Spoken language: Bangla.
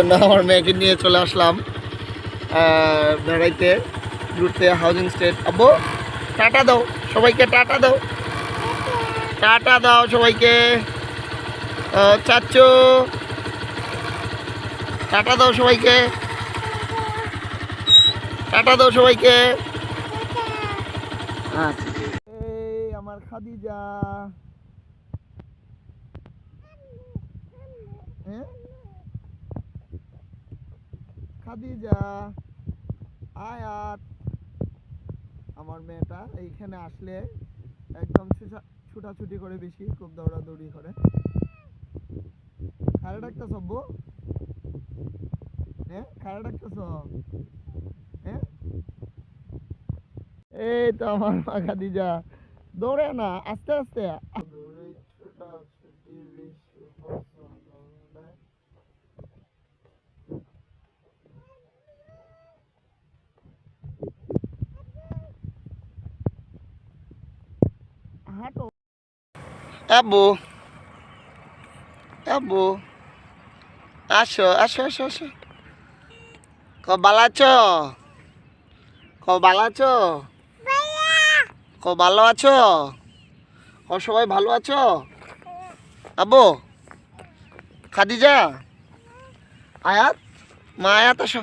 আমার মেয়েকে নিয়ে চলে আসলাম বেড়াইতে, ঘুরতে হাউজিং স্টেট। আব্বু টাটা দাও সবাইকে, টাটা দাও, টাটা দাও সবাইকে। চাচ্চু টাটা দাও সবাইকে, টাটা দাও সবাইকে। আচ্ছা, এই আমার খাদিজা। হ্যাঁ খাদিজা, আয়াত। আমার মেয়েটা এইখানে আসলে একদম ছুটাছুটি করে, বেশি খুব দৌড়াদৌড়ি করে। খারে ডাকতেছ আব্বু? হ্যাঁ খারে ডাকতেছ? হ্যাঁ এই তো আমার মা খাদিজা। দৌড়ে না, আস্তে আস্তে। হাঁটো। আব্বু, আব্বু আসো আসো আসো আসো। ভালো আছো? ভালো আছো? ভালো আছো? সবাই ভালো আছো? আব্বু, খাদিজা, আয়াত, মা আয়াত আসো।